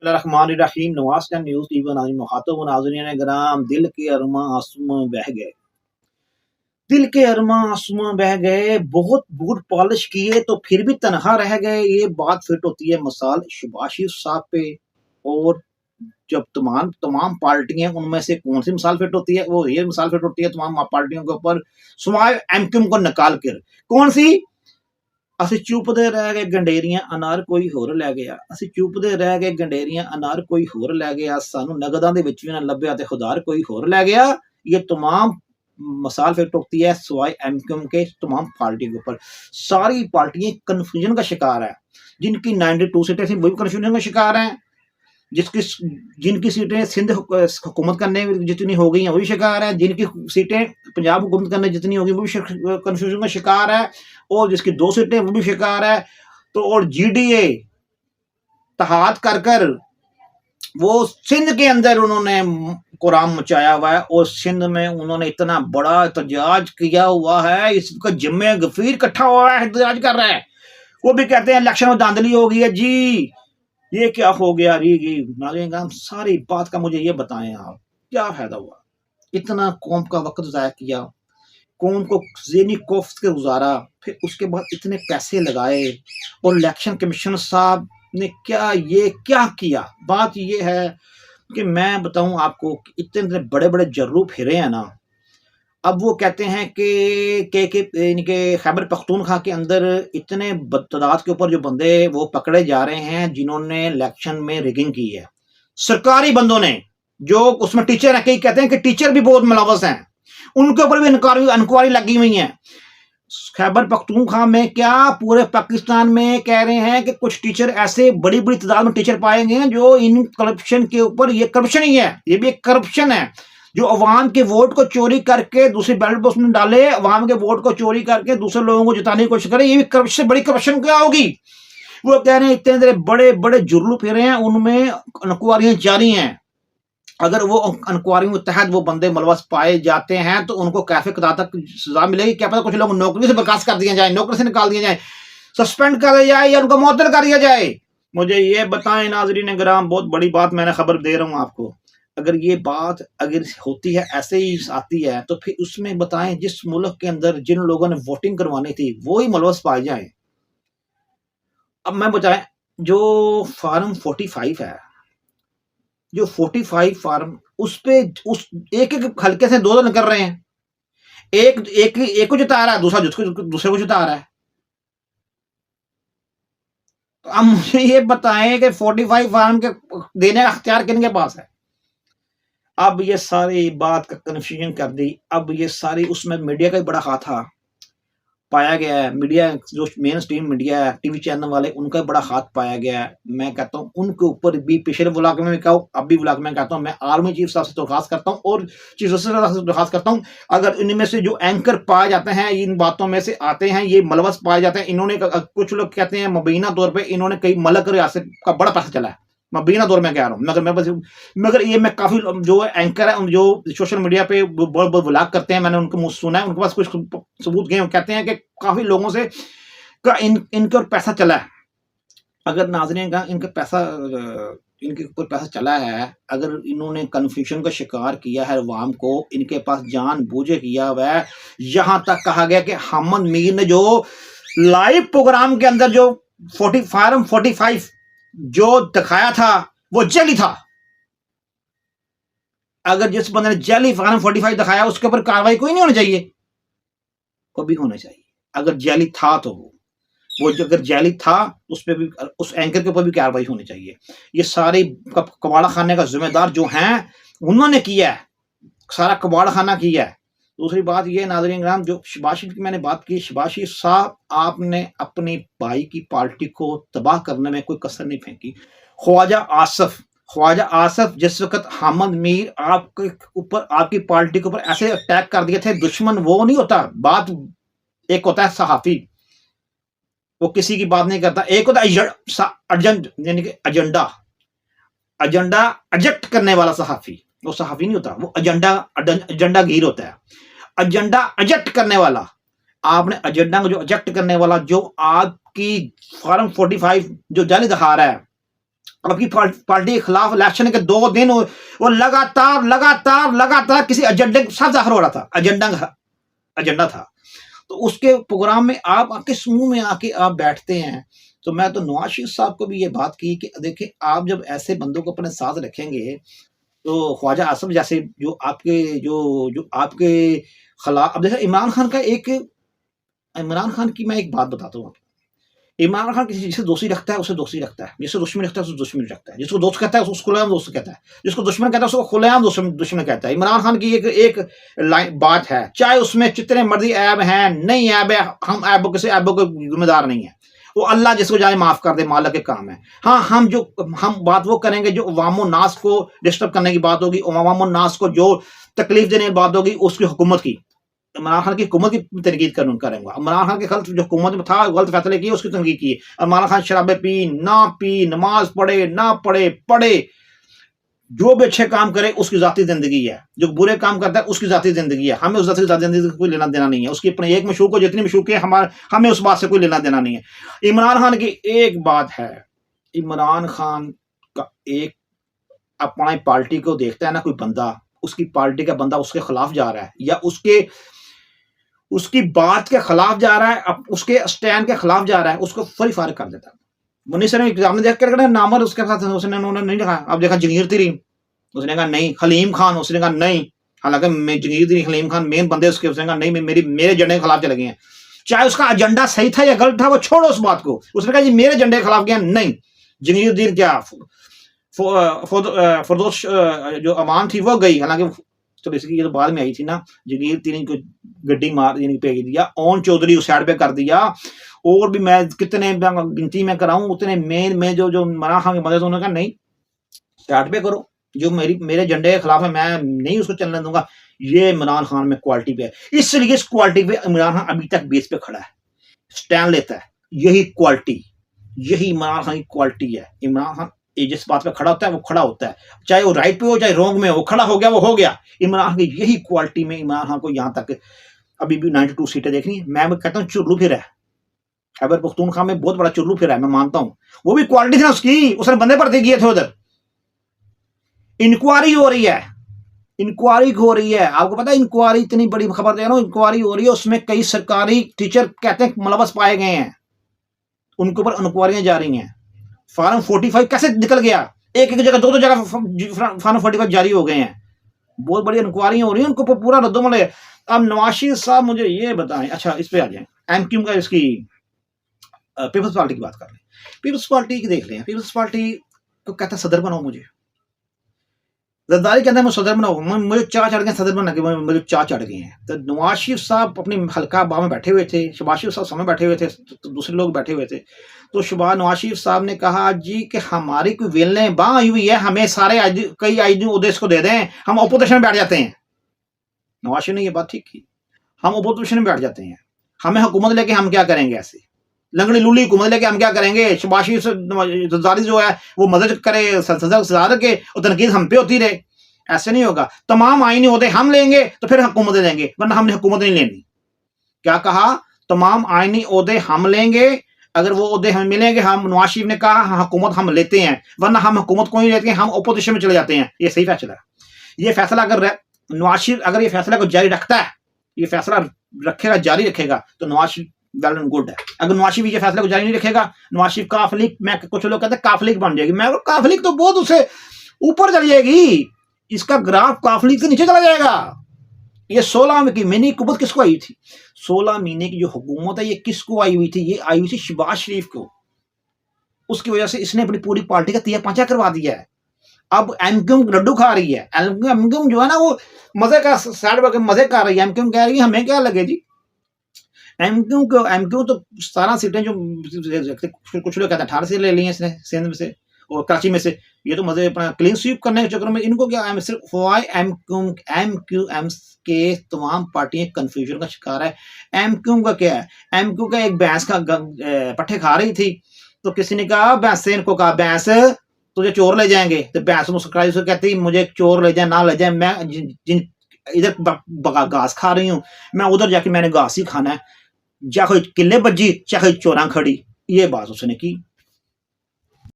रहमान नवाज का news TV नाज़रीन मुखातब नाज़रीन ग्राम दिल के अरमा आंसू बह गए। दिल के अरमा आंसू बह गए, बहुत बूट पॉलिश किए तो फिर भी तनहा रह गए। ये बात फिट होती है मिसाल शहबाज शरीफ साहब पे। और जब तमाम तमाम पार्टियां उनमें से कौन सी मिसाल फिट होती है, वो ये मिसाल फिट होती है तमाम पार्टियों के ऊपर सुमाय एमक्यूम को निकाल कर। कौन सी? ਅਸੀਂ ਚੁੱਪਦੇ ਰਹਿ ਗਏ ਗੰਡੇਰੀਆਂ ਅਨਾਰ ਕੋਈ ਹੋਰ ਲੈ ਗਿਆ। ਅਸੀਂ ਚੁੱਪਦੇ ਰਹਿ ਗਏ ਗੰਡੇਰੀਆਂ ਅਨਾਰ ਕੋਈ ਹੋਰ ਲੈ ਗਿਆ। ਸਾਨੂੰ ਨਗਦਾਂ ਦੇ ਵਿੱਚ ਵੀ ਨਾ ਲੱਭਿਆ ਤੇ ਖੁਦਾਰ कोई और ले गया। ये तमाम मिसाल फिट होती है सवाई एमक्यूएम के तमाम पार्टी के ऊपर। सारी पार्टियां कन्फ्यूजन का शिकार है। जिनकी 92 सीटें थी वही कन्फ्यूजन का शिकार है। जिसकी जिनकी सीटें सिंध हुकूमत करने जितनी हो गई हैं वही शिकार है। जिनकी सीटें पंजाब हुकूमत करने जितनी होगी वो भी कन्फ्यूजन का शिकार है। और जिसकी 2 सीटें वो भी शिकार है। तो और जीडीए तहात कर कर वो सिंध के अंदर उन्होंने कुराम मचाया हुआ है। और सिंध में उन्होंने इतना बड़ा एहतजाज किया हुआ है, इसका जिम्मे गफीर इकट्ठा हुआ है, एहतजाज कर रहा है। वो भी कहते हैं इलेक्शन में धांधली हो गई है जी, ये क्या हो गया री नाज़रीन हम सारी बात का मुझे ये बताएं आप, क्या फायदा हुआ? इतना कौम का वक्त ज़ाया किया, कौम को ज़हनी कोफ्त के गुजारा, फिर उसके बाद इतने पैसे लगाए और इलेक्शन कमीशन साहब ने क्या किया? बात ये है कि मैं बताऊं आपको कि इतने बड़े बड़े जर्रू फिरे हैं ना। अब वो कहते हैं कि इनके खैबर पख्तूनख्वा के अंदर इतने तादाद के ऊपर जो बंदे वो पकड़े जा रहे हैं जिन्होंने इलेक्शन में रिगिंग की है, सरकारी बंदों ने। जो उसमें टीचर है, कई कहते हैं कि टीचर भी बहुत मुलव्वस हैं, उनके ऊपर भी इंक्वायरी लगी हुई है। खैबर पख्तूनख्वा में क्या पूरे पाकिस्तान में कह रहे हैं कि कुछ टीचर ऐसे बड़ी बड़ी तादाद में टीचर पाए गए हैं जो इन करप्शन के ऊपर, ये करप्शन ही है, ये भी एक करप्शन है जो अवाम के वोट को चोरी करके दूसरी बैलेट बॉक्स में डाले, अवाम के वोट को चोरी करके दूसरे लोगों को जिताने की कोशिश करे। ये भी करप्शन, बड़ी करप्शन क्या होगी? वो कह रहे हैं इतने बड़े बड़े जुर्लू फिरे हैं, उनमें इंक्वायरियां जारी हैं। अगर वो इंक्वायरी के तहत वो बंदे मुलव्वस पाए जाते हैं तो उनको कैफे कदा तक सजा मिलेगी। क्या पता कुछ लोग नौकरी से बर्खास्त कर दिया जाए, नौकरी से निकाल दिया जाए, सस्पेंड कर दिया जाए या उनको मुअत्तल कर दिया जाए। मुझे ये बताएं नाज़रीन ग्राम, बहुत बड़ी बात मैंने खबर दे रहा हूँ आपको। अगर ये बात अगर होती है, ऐसे ही आती है, तो फिर उसमें बताएं जिस मुल्क के अंदर जिन लोगों ने वोटिंग करवानी थी वो ही मुलव्वस पाए जाए। अब मैं बताएं, जो फार्म 45 है, जो 45 फार्म, उस पे उस एक एक हल्के से 2 कर रहे हैं। एक को जिता रहा है, दूसरे को जिता रहा है। तो अब मुझे ये बताएं कि 45 फार्म के देने का अख्तियार किनके पास है? अब ये सारी बात का कन्फ्यूजन कर दी। अब ये सारी, उसमें मीडिया का ही बड़ा हाथ था, पाया गया है। मीडिया जो मेन स्ट्रीम मीडिया है, टीवी चैनल वाले, उनका बड़ा हाथ पाया गया है। मैं कहता हूँ उनके ऊपर भी पिछले व्लॉग में कहूँ, अब भी व्लॉग में कहता हूँ, मैं आर्मी चीफ साहब से दरख्वास्त करता हूँ और चीफ जस्टिस साहब से दरख्वास्त करता हूँ, अगर इनमें से जो एंकर पाए जाते हैं, इन बातों में से आते हैं, ये मुलव्वस पाए जाते हैं, इन्होंने कुछ लोग कहते हैं मुबीना तौर पर इन्होंने कई मलक रियासत का बड़ा पैसा चला है, मबीना दौर में कह रहा हूँ। मगर ये मैं काफी जो एंकर है, जो सोशल मीडिया पे बहुत बहुत व्लॉग करते हैं, मैंने उनके मुंह सुना है, उनके पास कुछ सबूत गए, कहते हैं कि काफी लोगों से का इनके ऊपर पैसा चला है। अगर नाज़रीन का इनके ऊपर पैसा चला है, अगर इन्होंने कन्फ्यूजन का शिकार किया है अवाम को, इनके पास जानबूझे किया हुआ है। यहां तक कहा गया कि हमद मीर ने जो लाइव प्रोग्राम के अंदर जो 45 जो दिखाया था वो जेली था। अगर जिस बंदे ने जेली फार्म 45 दिखाया उसके ऊपर कार्रवाई कोई नहीं होनी चाहिए, कभी होना चाहिए। अगर जेली था तो वो अगर जेली था उस पर भी, उस एंकर के ऊपर भी कार्रवाई होनी चाहिए। ये सारे कबाड़ा खाने का जिम्मेदार जो हैं उन्होंने किया है, सारा कबाड़ा खाना किया है। दूसरी बात ये नाज़रीन ग्राम, जो शहबाज शरीफ की मैंने बात की, शहबाज शरीफ साहब आपने अपनी भाई की पार्टी को तबाह करने में कोई कसर नहीं फेंकी। ख्वाजा आसफ जिस वक्त हमद मीर आपके ऊपर, आपकी पार्टी के ऊपर ऐसे अटैक कर दिए थे, दुश्मन वो नहीं होता, बात एक होता है सहाफी, वो किसी की बात नहीं करता, एक होता है यानी कि एजेंडा एजेक्ट करने वाला सहाफी, वो सहाफी नहीं होता, वो एजेंडा गिर होता है। एजेंडा एजेक्ट करने वाला, आपने एजेंडा को जो एजेक्ट करने वाला, जो आपकी फार्म 45 जो जाली दिखा रहा है, आपकी पार्टी के खिलाफ इलेक्शन के 2 दिन वो लगातार किसी एजेंडे के साथ जाहिर हो रहा था, एजेंडा था। तो उसके प्रोग्राम में आप आपके समूह में आके आप बैठते हैं। तो मैं तो नवाज शरीफ साहब को भी ये बात की कि देखिए, आप जब ऐसे बंदों को अपने साथ रखेंगे तो ख्वाजा आसिफ जैसे जो आपके खिलाफ, अब देखिए इमरान खान की मैं एक बात बताता हूँ। इमरान खान किसी जिससे दोस्ती रखता है उसे दोस्ती रखता है, जिससे दुश्मनी रखता है उसे दुश्मनी रखता है, जिसको दोस्त कहता है उसको खुलेआम दोस्त कहता है, जिसको दुश्मन कहता है उसको खुलेआम दुश्मन कहता है। इमरान खान की एक बात है, चाहे उसमें जितने मर्जी ऐब हैं, नहीं ऐब है, हम ऐबों के जिम्मेदार नहीं है। वो अल्लाह जिसको जाए माफ कर दे, मालिक के काम है। हाँ, हम बात वो करेंगे जो अवामो नास को डिस्टर्ब करने की बात होगी, अवामो नास को जो तकलीफ देने की बात होगी, उसकी हुकूमत की, इमरान खान की हुकूमत की तनकीद करूंगा। इमरान खान के खिलाफ जो हुकूमत में था, गलत फैसले किए, उसकी तनकीद की। इमरान खान शराबे पी, नमाज पढ़े ना पढ़े, जो भी अच्छे काम करे उसकी जाती जिंदगी है, जो बुरे काम करता है उसकी जाती जिंदगी है। हमें उस जाती जिंदगी से कोई लेना देना नहीं है। उसकी अपने एक मशूक को जितनी मशूक है, हमें उस बात से कोई लेना देना नहीं है। इमरान खान की एक बात है, इमरान खान का एक अपनी पार्टी को देखता है ना कोई बंदा, उसकी पार्टी का बंदा उसके खिलाफ जा रहा है या उसकी बात के खिलाफ जा रहा है, उसके स्टैंड के खिलाफ जा रहा है, उसको फरी फारिग कर देता है। मुनीर सर ने एग्जाम देख कर नामर उसके साथ उन्होंने नहीं लिखा। अब देखा जंगीर तिरी, उसने कहा नहीं। खलीम खान, उसने कहा नहीं। हालांकि जंगीर तिरी, खलीम खान मेन बंदे उसके, उसने कहा नहीं, मेरे एजेंडे के खिलाफ चले गए हैं। चाहे उसका एजेंडा सही था या गलत था, वो छोड़ो उस बात को। उसने कहा जी मेरे एजेंडे के खिलाफ गया, नहीं। जंगीर तिरी क्या फरदोस जो अमान थी वो गई, हालांकि चलो इसकी ये तो बाद में आई थी ना। जंगीर तिरी को गड्डी मार पे दिया, ओन चौधरी उस साइड पे कर दिया, और भी मैं कितने गिनती में कराऊं उतने मेन में जो इमरान खान की मदद, उन्होंने कहा नहीं, स्टार्ट पे करो, जो मेरे झंडे के खिलाफ है मैं नहीं उसको चलने दूंगा। ये इमरान खान में क्वालिटी पे है, इसलिए इस क्वालिटी पे इमरान खान अभी तक बेस पे खड़ा है, स्टैंड लेता है। यही इमरान खान की क्वालिटी है। इमरान खान जिस बात पे खड़ा होता है वो खड़ा होता है, चाहे वो राइट पे हो चाहे रॉन्ग में हो, खड़ा हो गया वो हो गया। इमरान खान की यही क्वालिटी में इमरान खान को यहाँ तक अभी भी 92 सीटें देखनी है। मैं कहता हूँ चुल्लू फिर है, खैबर पख्तूनख्वा में बहुत बड़ा चुल्लू फिर है, मैं मानता हूं। वो भी क्वालिटी थी ना उसकी, उसने बंदे भर्ती किए थे उधर। इंक्वायरी हो रही है, आपको पता है इंक्वायरी, इतनी बड़ी खबर दे रहा हूं, इंक्वायरी हो रही है, उसमें कई सरकारी टीचर कहते हैं मुलवस पाए गए हैं, उनके ऊपर इंक्वायरियां जा रही हैं। फॉर्म 45 कैसे निकल गया, एक जगह दो जगह फॉर्म 45 जारी हो गए हैं। बहुत बड़ी इंक्वायरी हो रही है, उनको पूरा रद्दोमल है। अब नवाज शरीफ साहब मुझे ये बताएं, अच्छा इस पे आ जाए, एमक्यूएम का, इसकी पीपल्स पार्टी की बात कर लें। पीपल्स पार्टी की देख लें, पीपल्स पार्टी को कहता है सदर बनाओ मुझे, जरदारी कहता है मुझे सदर बनाओ, मुझे चाह चढ़ गए सदर बना के, मुझे चाह चढ़ गए हैं। तो नवाज शरीफ साहब अपनी हल्का बाह में बैठे हुए थे, शहबाज शरीफ साहब सामने बैठे हुए थे, तो दूसरे लोग बैठे हुए थे। तो नवाज शरीफ साहब ने कहा जी कि हमारी कोई वेलने बाह आई हुई है, हमें सारे कई आईजी उद्देश्य को दे दें, हम अपोजिशन में बैठ जाते हैं। नवाज शरीफ ने ये बात ठीक की, हम अपोजिशन में बैठ जाते हैं, हमें हुकूमत लेके हम क्या करेंगे, ऐसे लंगड़ी लूली हुकूमत लेके हम क्या करेंगे। शहबाज शरीफ जो है वो मदद करे, सजा रखे और तनकीद हम पे होती रहे, ऐसे नहीं होगा। तमाम आईनी ओहदे हम लेंगे तो फिर हुकूमत लेंगे, वरना हमने हुकूमत नहीं लेनी। क्या कहा, तमाम आईनी ओहदे हम लेंगे, अगर वो ओहदे हमें मिलेंगे, हम, नवाज शरीफ ने कहा हुकूमत हम लेते हैं, वरना हम हुकूमत को नहीं लेते हैं, हम अपोजिशन में चले जाते हैं। ये सही फैसला है। ये फैसला अगर नवाज शरीफ अगर ये फैसला को जारी रखता है, ये फैसला रखेगा, जारी रखेगा, तो Nawaz Sharif well and good है। अगर नवाज शरीफ ये फैसले को जारी नहीं रखेगा, नवाज शरीफ काफलिक, मैं कुछ लोग कहते हैं काफलिक बन जाएगी, मैं काफलिक तो बहुत उससे ऊपर चली जाएगी, इसका ग्राफ काफलिक से नीचे चला जाएगा। ये 16 महीने की हुकूमत किसको आई थी, 16 महीने की जो हुकूमत है ये किसको आई हुई थी, ये आई हुई थी शहबाज शरीफ को। उसकी वजह से इसने अपनी पूरी पार्टी का तिया पांचा करवा दिया है। अब एमक्यूएम लड्डू खा रही है, एमक्यूएम जो है ना वो मजे का साइड पर मजे कर रही है। एमक्यूएम कह रही है हमें क्या लगे जी, एमक्यू तो 17 सीटें जो कुछ लोग कहते हैं 18 से ले ली हैं इसने सिंध में से और कराची में से, ये तो मजे अपना क्लीन स्वीप करने के चक्कर में इनको क्या, सिर्फ एमक्यूएम के तमाम पार्टियां कंफ्यूजन का शिकार है। एमक्यूएम का क्या है, एमक्यू का एक भैंस का पट्टे खा रही थी, तो किसी ने कहा भैंस से, इनको कहा भैंस तुझे चोर ले जाएंगे, तो भैंस मुस्कुराई, उसको कहती मुझे चोर ले जाए ना ले जाए, मैं इधर घास खा रही हूँ, मैं उधर जाके मैंने घास ही खाना है, चाहे किले बज्जी चाहे चोरा खड़ी। ये बात उसने की।